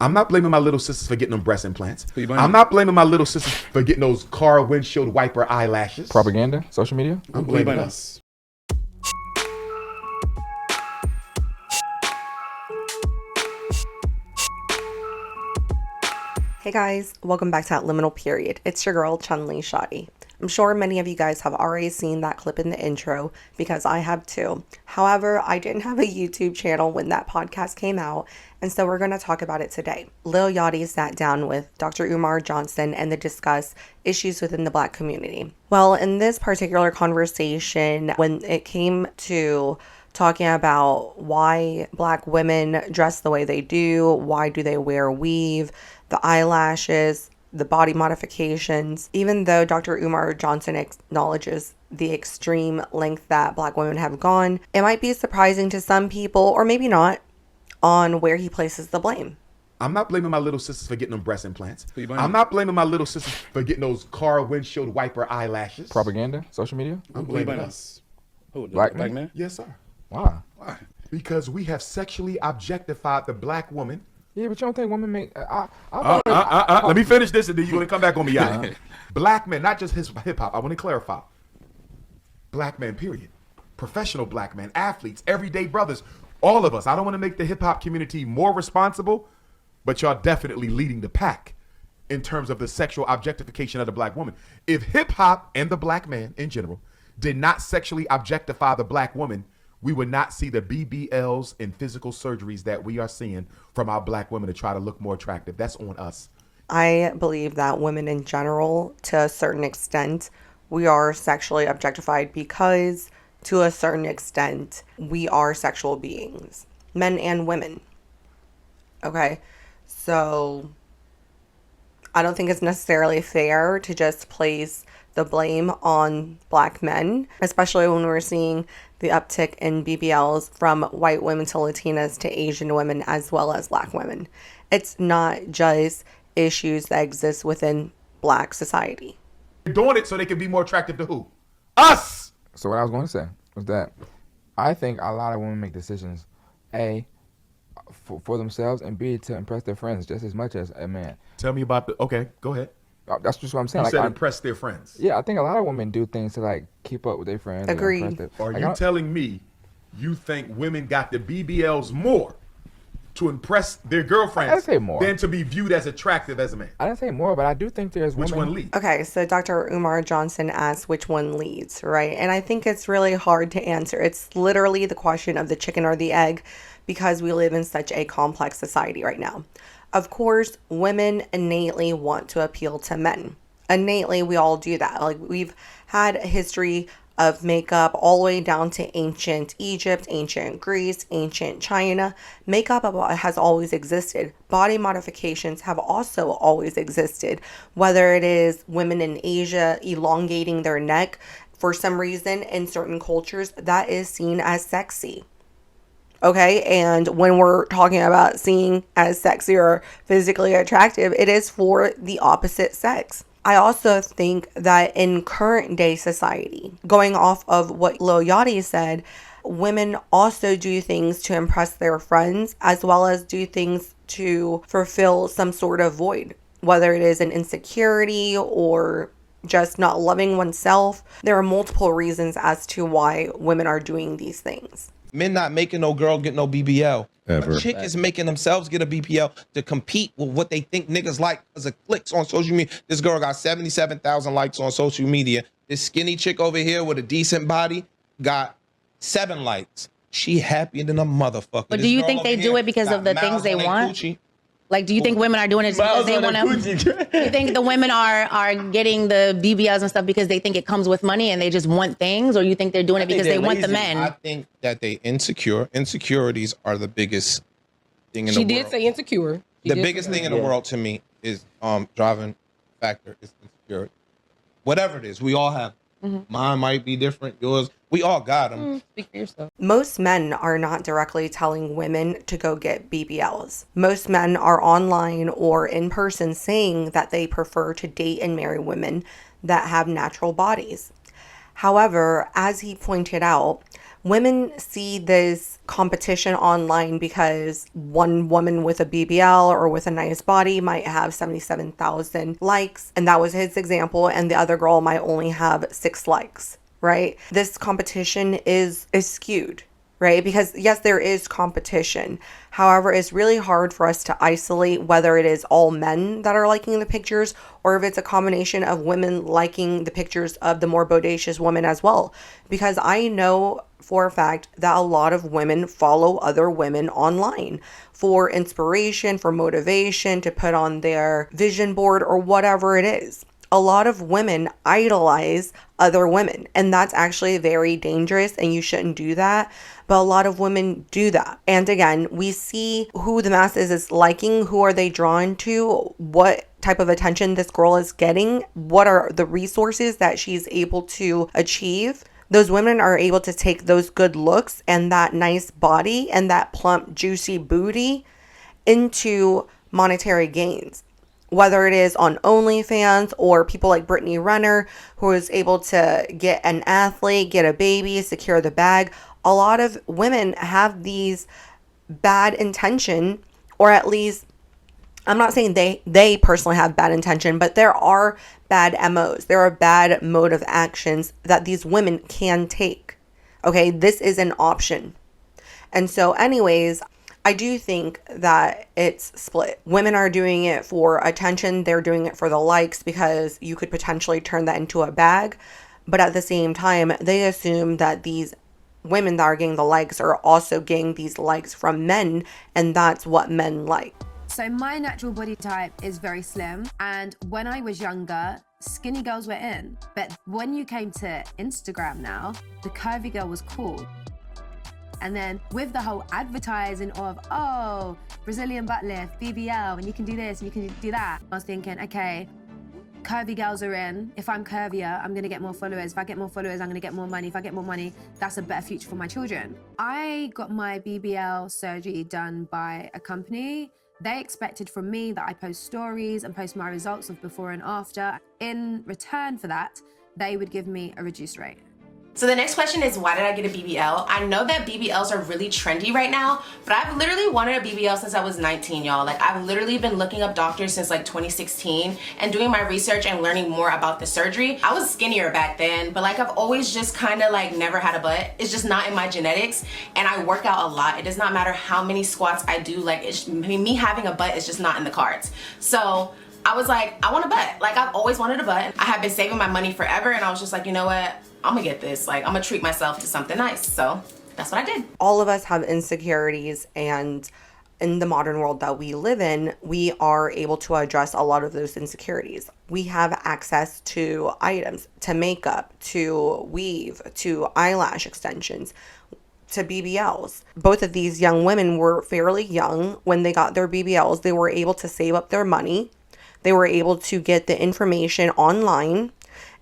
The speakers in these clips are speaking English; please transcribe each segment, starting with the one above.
I'm not blaming my little sisters for getting them breast implants. Who you blaming? I'm not blaming my little sisters for getting those car windshield wiper eyelashes. Propaganda, social media. I'm Who you blaming blaming? us. Hey guys, welcome back to That Liminal Period. It's your girl, Chun-Li Shoddy. I'm sure many of you guys have already seen that clip in the intro because I have too. However, I didn't have a YouTube channel when that podcast came out, and so we're going to talk about it today. Lil Yachty sat down with Dr. Umar Johnson and they discussed issues within the Black community. Well, in this particular conversation, when it came to talking about why Black women dress the way they do, why do they wear weave, the eyelashes, the body modifications. Even though Dr. Umar Johnson acknowledges the extreme length that Black women have gone, it might be surprising to some people, or maybe not, on where he places the blame. I'm not blaming my little sisters for getting them breast implants. Who you blaming? I'm not blaming my little sisters for getting those car windshield wiper eyelashes. Propaganda, social media. I'm Who you blaming blaming? us. Who, the Black black man? man? Yes, sir. Why? Why? Because we have sexually objectified the Black woman. Yeah, but you don't think women make? Let me finish this and then you're going to come back on me, y'all. Black men, not just hip hop. I want to clarify. Black men, period. Professional black men, athletes, everyday brothers, all of us. I don't want to make the hip hop community more responsible, but y'all definitely leading the pack in terms of the sexual objectification of the Black woman. If hip hop and the Black man in general did not sexually objectify the Black woman, we would not see the BBLs and physical surgeries that we are seeing from our Black women to try to look more attractive. That's on us. I believe that women in general, to a certain extent, we are sexually objectified because, to a certain extent, we are sexual beings, men and women. Okay, so I don't think it's necessarily fair to just place the blame on Black men, especially when we're seeing the uptick in BBLs from white women to Latinas to Asian women as well as Black women. It's not just issues that exist within Black society. They're doing it so they can be more attractive to who? Us! So what I was going to say was that I think a lot of women make decisions, A, for themselves, and B, to impress their friends just as much as a man. Tell me about the, okay, go ahead. That's just what I'm saying. You said impress their friends. Yeah, I think a lot of women do things to like keep up with their friends. Agreed. And impress Are like, you telling me you think women got the BBLs more to impress their girlfriends I didn't say more. than to be viewed as attractive as a man? I didn't say more, but I do think there's Which women. one leads? Okay, so Dr. Umar Johnson asked which one leads, right? And I think it's really hard to answer. It's literally the question of the chicken or the egg because we live in such a complex society right now. Of course, women innately want to appeal to men. Innately, we all do that. Like, we've had a history of makeup all the way down to ancient Egypt, ancient Greece, ancient China. Makeup has always existed. Body modifications have also always existed. Whether it is women in Asia elongating their neck, for some reason in certain cultures, that is seen as sexy. Okay, and when we're talking about seeing as sexy or physically attractive, it is for the opposite sex. I also think that in current day society, going off of what Lil Yachty said, women also do things to impress their friends as well as do things to fulfill some sort of void, whether it is an insecurity or just not loving oneself. There are multiple reasons as to why women are doing these things. Men not making no girl get no BBL. Ever. A chick is making themselves get a BBL to compete with what they think niggas like because of clicks on social media. This girl got 77,000 likes on social media. This skinny chick over here with a decent body got 7 likes. She happier than a motherfucker. But do you think they do it because of the things they want? Like, do you think women are doing it because they want to? Do you think the women are getting the BBLs and stuff because they think it comes with money and they just want things, or you think they're doing it because they want the men? I think that they insecure. Insecurities are the biggest thing in the world. She did say insecure. The biggest thing in the world to me is driving factor is insecurity. Whatever it is, we all have. Mine might be different. Yours, we all got them. Speak for yourself. Most men are not directly telling women to go get BBLs. Most men are online or in person saying that they prefer to date and marry women that have natural bodies. However, as he pointed out, Women see this competition online because one woman with a BBL or with a nice body might have 77,000 likes, and that was his example, and the other girl might only have 6 likes, right? This competition is skewed, right? Because yes, there is competition. However, it's really hard for us to isolate whether it is all men that are liking the pictures or if it's a combination of women liking the pictures of the more bodacious women as well. Because I know for a fact that a lot of women follow other women online for inspiration, for motivation, to put on their vision board or whatever it is. A lot of women idolize other women, and that's actually very dangerous, and you shouldn't do that. But a lot of women do that. And again, we see who the masses is liking, who are they drawn to, what type of attention this girl is getting, what are the resources that she's able to achieve. Those women are able to take those good looks and that nice body and that plump, juicy booty into monetary gains. Whether it is on OnlyFans or people like Brittany Renner, who is able to get an athlete, get a baby, secure the bag. A lot of women have these bad intention, or at least, I'm not saying they personally have bad intention, but there are bad MOs. There are bad motive actions that these women can take. Okay, this is an option. And so anyways, I do think that it's split. Women are doing it for attention. They're doing it for the likes because you could potentially turn that into a bag. But at the same time, they assume that these women that are getting the likes are also getting these likes from men, and that's what men like. So my natural body type is very slim, and when I was younger, skinny girls were in. But when you came to Instagram now, the curvy girl was cool. And then with the whole advertising of, oh, Brazilian butt lift, BBL, and you can do this, and you can do that, I was thinking, okay, curvy girls are in. If I'm curvier, I'm gonna get more followers. If I get more followers, I'm gonna get more money. If I get more money, that's a better future for my children. I got my BBL surgery done by a company. They expected from me that I post stories and post my results of before and after. In return for that, they would give me a reduced rate. So the next question is, why did I get a BBL? I know that BBLs are really trendy right now, but I've literally wanted a BBL since I was 19, y'all. Like, I've literally been looking up doctors since like 2016 and doing my research and learning more about the surgery. I was skinnier back then, but like I've always just kind of like never had a butt. It's just not in my genetics, and I work out a lot. It does not matter how many squats I do. Like, it's, me having a butt is just not in the cards. So I was like, I want a butt. Like, I've always wanted a butt. I have been saving my money forever, and I was just like, you know what? I'm gonna get this. Like, I'm gonna treat myself to something nice. So that's what I did. All of us have insecurities, and in the modern world that we live in, we are able to address a lot of those insecurities. We have access to items, to makeup, to weave, to eyelash extensions, to BBLs. Both of these young women were fairly young when they got their BBLs. They were able to save up their money. They were able to get the information online.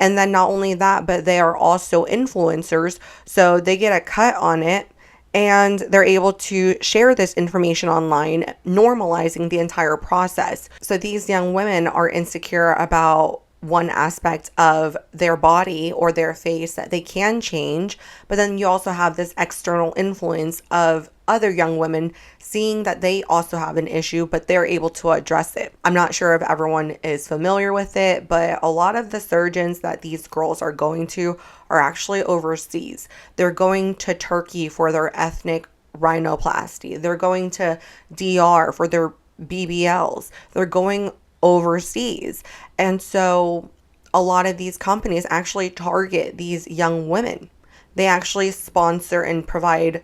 And then not only that, but they are also influencers. So they get a cut on it, and they're able to share this information online, normalizing the entire process. So these young women are insecure about one aspect of their body or their face that they can change, but then you also have this external influence of other young women seeing that they also have an issue, but they're able to address it. I'm not sure if everyone is familiar with it, but a lot of the surgeons that these girls are going to are actually overseas. They're going to Turkey for their ethnic rhinoplasty. They're going to DR for their BBLs. They're going overseas. And so a lot of these companies actually target these young women. They actually sponsor and provide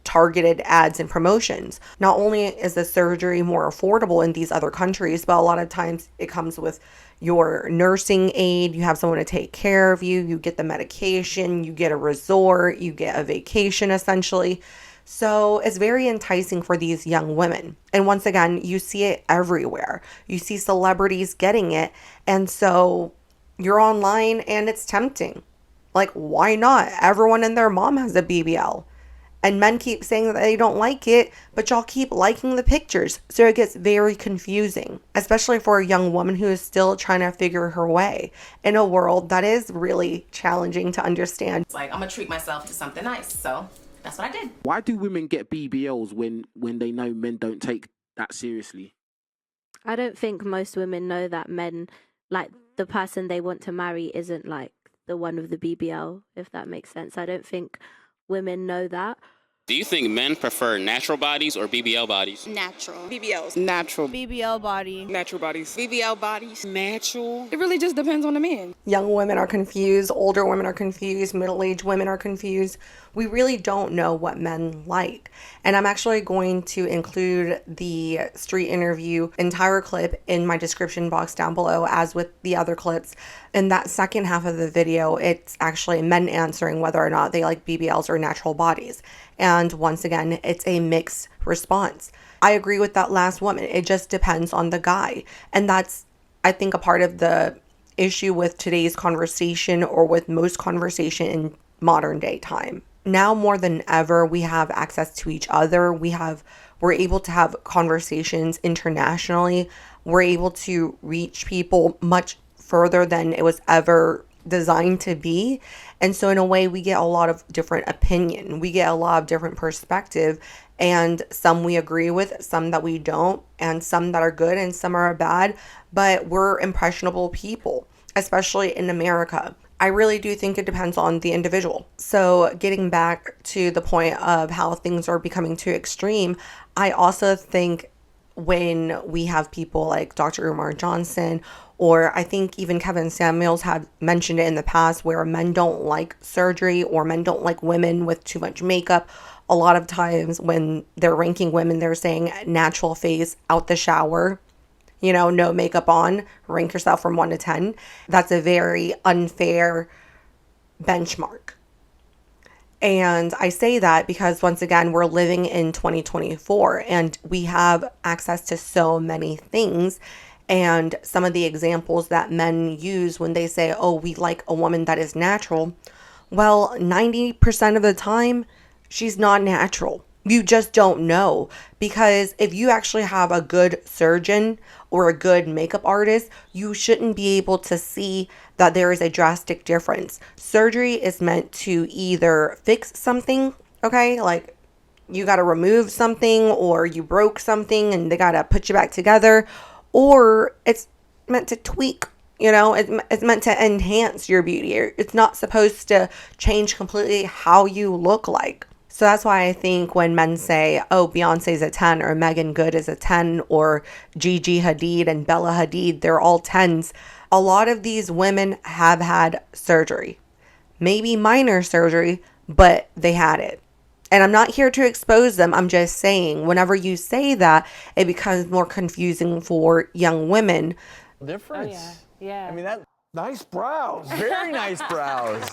targeted ads and promotions. Not only is the surgery more affordable in these other countries, but a lot of times it comes with your nursing aid. You have someone to take care of you. You get the medication. You get a resort. You get a vacation, essentially. So it's very enticing for these young women. And once again, you see it everywhere. You see celebrities getting it. And so you're online and it's tempting. Like, why not? Everyone and their mom has a BBL. And men keep saying that they don't like it, but y'all keep liking the pictures. So it gets very confusing, especially for a young woman who is still trying to figure her way in a world that is really challenging to understand. It's like, I'm gonna treat myself to something nice. So that's what I did. Why do women get BBLs when they know men don't take that seriously? I don't think most women know that men, like, the person they want to marry isn't like the one with the BBL, if that makes sense. I don't think women know that. Do you think men prefer natural bodies or BBL bodies? Natural. BBLs. Natural. BBL body. Natural bodies. BBL bodies. Natural. It really just depends on the man. Young women are confused, older women are confused, middle-aged women are confused. We really don't know what men like. And I'm actually going to include the street interview entire clip in my description box down below, as with the other clips. In that second half of the video, it's actually men answering whether or not they like BBLs or natural bodies. And once again, it's a mixed response. I agree with that last woman. It just depends on the guy. And that's, I think, a part of the issue with today's conversation, or with most conversation in modern day time. Now more than ever, we have access to each other. We're able to have conversations internationally. We're able to reach people much further than it was ever designed to be. And so in a way, we get a lot of different opinion. We get a lot of different perspective, and some we agree with, some that we don't, and some that are good and some are bad. But we're impressionable people, especially in America. I really do think it depends on the individual. So getting back to the point of how things are becoming too extreme, I also think when we have people like Dr. Umar Johnson, or I think even Kevin Samuels have mentioned it in the past, where men don't like surgery or men don't like women with too much makeup. A lot of times when they're ranking women, they're saying natural face, out the shower, you know, no makeup on, rank yourself from 1 to 10. That's a very unfair benchmark. And I say that because, once again, we're living in 2024 and we have access to so many things. And some of the examples that men use when they say, oh, we like a woman that is natural, well, 90% of the time, she's not natural. You just don't know, because if you actually have a good surgeon or a good makeup artist, you shouldn't be able to see that there is a drastic difference. Surgery is meant to either fix something, okay, like you got to remove something, or you broke something and they got to put you back together, or it's meant to tweak. You know, it's meant to enhance your beauty. It's not supposed to change completely how you look like. So that's why I think when men say, oh, Beyonce's a 10, or Megan Good is a 10, or Gigi Hadid and Bella Hadid, they're all 10s. A lot of these women have had surgery. Maybe minor surgery, but they had it. And I'm not here to expose them. I'm just saying, whenever you say that, it becomes more confusing for young women. Difference. Oh, yeah. I mean, that nice brows. Very nice brows.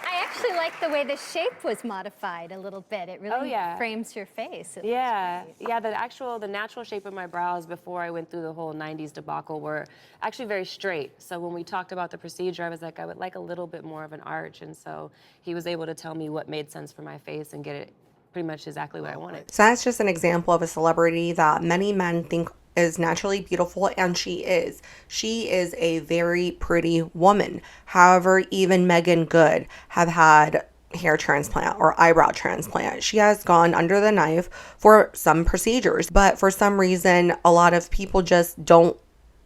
I actually like the way the shape was modified a little bit. It really frames your face. Yeah, the natural shape of my brows before I went through the whole 90s debacle were actually very straight. So when we talked about the procedure, I was like, I would like a little bit more of an arch. And so he was able to tell me what made sense for my face and get it pretty much exactly what I wanted. So that's just an example of a celebrity that many men think is naturally beautiful, and she is. She is a very pretty woman. However, even Megan Good have had hair transplant or eyebrow transplant. She has gone under the knife for some procedures, but for some reason, a lot of people just don't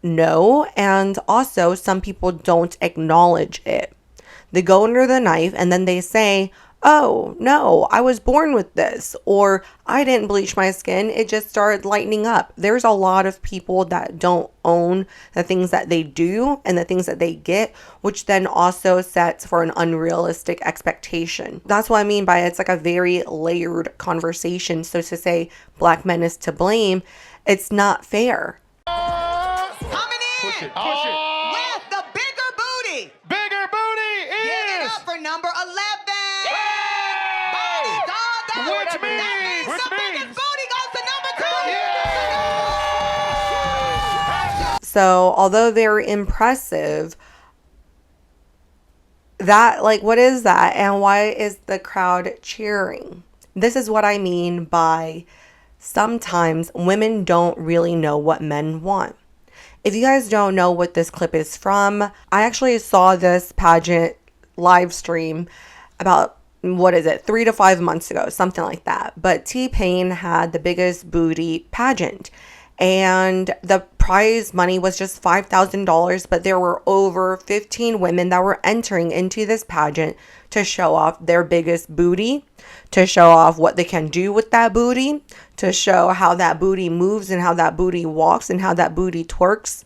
know, and also some people don't acknowledge it. They go under the knife and then they say, oh, no, I was born with this, or I didn't bleach my skin, it just started lightening up. There's a lot of people that don't own the things that they do and the things that they get, which then also sets for an unrealistic expectation. That's what I mean by it's like a very layered conversation. So to say black men is to blame, it's not fair. Coming in. Push it. With the bigger booty. Bigger booty is. Give it up for number 11. Which means the biggest booty goes to number 2. So although they're impressive, That, like, what is that? And why is the crowd cheering? This is what I mean by sometimes women don't really know what men want. If you guys don't know what this clip is from, I actually saw this pageant live stream about, what is it, 3 to 5 months ago, something like that. But T-Pain had the biggest booty pageant, and the prize money was just $5,000, but there were over 15 women that were entering into this pageant to show off their biggest booty, to show off what they can do with that booty, to show how that booty moves and how that booty walks and how that booty twerks.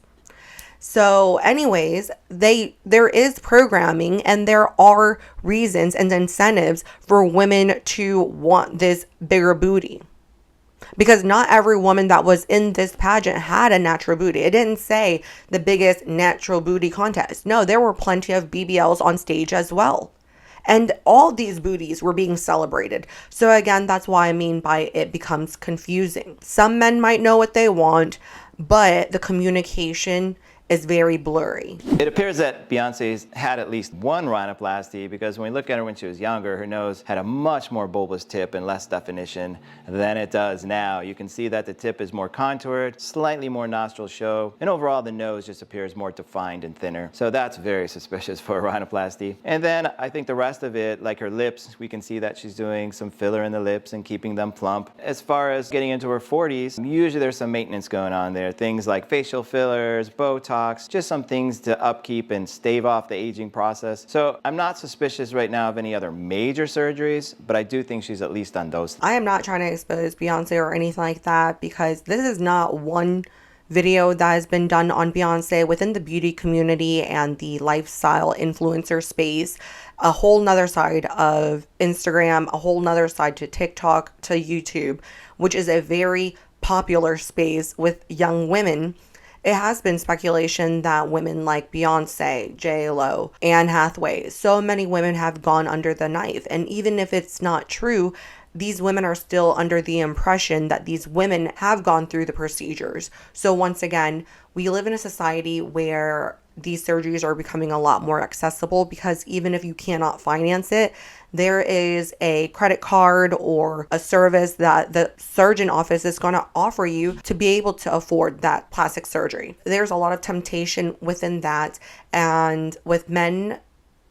So anyways, there is programming and there are reasons and incentives for women to want this bigger booty. Because not every woman that was in this pageant had a natural booty. It didn't say the biggest natural booty contest. No, there were plenty of BBLs on stage as well. And all these booties were being celebrated. So again, that's why I mean by it becomes confusing. Some men might know what they want, but the communication is very blurry. It appears that Beyonce's had at least one rhinoplasty, because when we look at her when she was younger, her nose had a much more bulbous tip and less definition than it does now. You can see that the tip is more contoured, slightly more nostril show, and overall the nose just appears more defined and thinner. So that's very suspicious for a rhinoplasty. And then I think the rest of it, like her lips, we can see that she's doing some filler in the lips and keeping them plump. As far as getting into her 40s, usually there's some maintenance going on there. Things like facial fillers, Botox, just some things to upkeep and stave off the aging process. So I'm not suspicious right now of any other major surgeries, but I do think she's at least done those. I am not trying to expose Beyonce or anything like that, because this is not one video that has been done on Beyonce within the beauty community and the lifestyle influencer space. A whole nother side of Instagram, a whole nother side to TikTok, to YouTube, which is a very popular space with young women. It has been speculation that women like Beyonce, J-Lo, Anne Hathaway, so many women have gone under the knife. And even if it's not true, these women are still under the impression that these women have gone through the procedures. So once again, we live in a society where these surgeries are becoming a lot more accessible, because even if you cannot finance it, there is a credit card or a service that the surgeon office is going to offer you to be able to afford that plastic surgery. There's a lot of temptation within that, and with men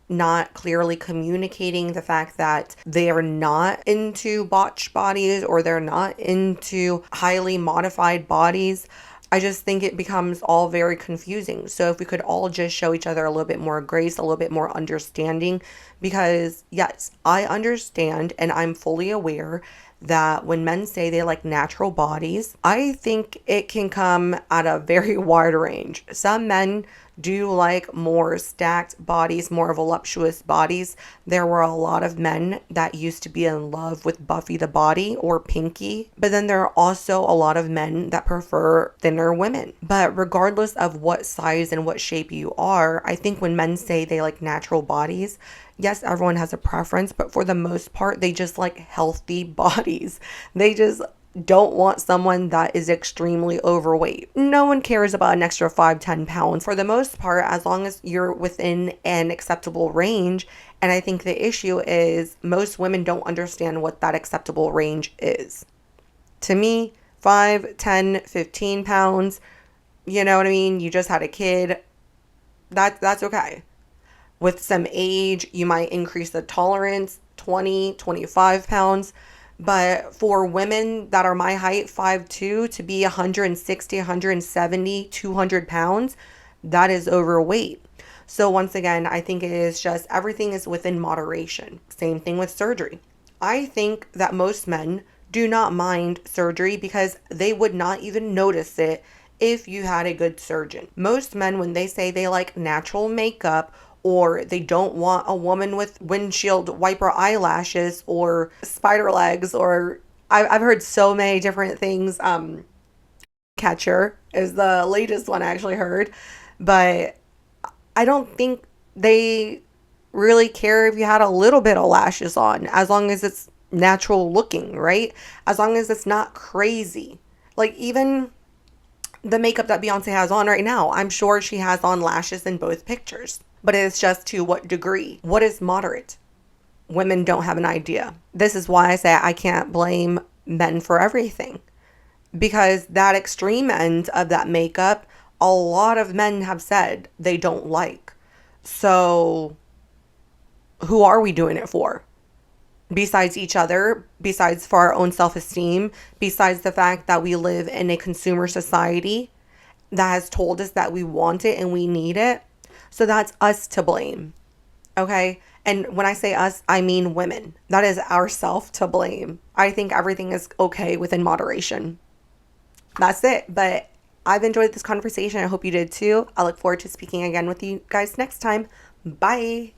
not clearly communicating the fact that they are not into botched bodies or they're not into highly modified bodies, I just think it becomes all very confusing. So if we could all just show each other a little bit more grace, a little bit more understanding, because yes, I understand and I'm fully aware that when men say they like natural bodies, I think it can come at a very wide range. Some men do like more stacked bodies, more voluptuous bodies. There were a lot of men that used to be in love with Buffy the Body or Pinky, but then there are also a lot of men that prefer thinner women. But regardless of what size and what shape you are, I think when men say they like natural bodies, yes, everyone has a preference, but for the most part, they just like healthy bodies. They just don't want someone that is extremely overweight. No one cares about an extra 5-10 pounds for the most part, as long as you're within an acceptable range. And I think the issue is most women don't understand what that acceptable range is. To me, 5, 10, 15 pounds, you know what I mean? You just had a kid. That's okay. With some age, you might increase the tolerance, 20, 25 pounds. But for women that are my height, 5'2", to be 160, 170, 200 pounds, that is overweight. So once again, I think it is just everything is within moderation. Same thing with surgery. I think that most men do not mind surgery because they would not even notice it if you had a good surgeon. Most men, when they say they like natural makeup, or they don't want a woman with windshield wiper eyelashes or spider legs, or I've heard so many different things. Catcher is the latest one I actually heard, but I don't think they really care if you had a little bit of lashes on, as long as it's natural looking, right? As long as it's not crazy. Like even the makeup that Beyonce has on right now, I'm sure she has on lashes in both pictures. but it's just to what degree. What is moderate? Women don't have an idea. This is why I say I can't blame men for everything, because that extreme end of that makeup, a lot of men have said they don't like. So who are we doing it for? Besides each other, besides for our own self-esteem, besides the fact that we live in a consumer society that has told us that we want it and we need it. So that's us to blame. Okay? And when I say us, I mean women. That is ourself to blame. I think everything is okay within moderation. That's it. But I've enjoyed this conversation. I hope you did too. I look forward to speaking again with you guys next time. Bye.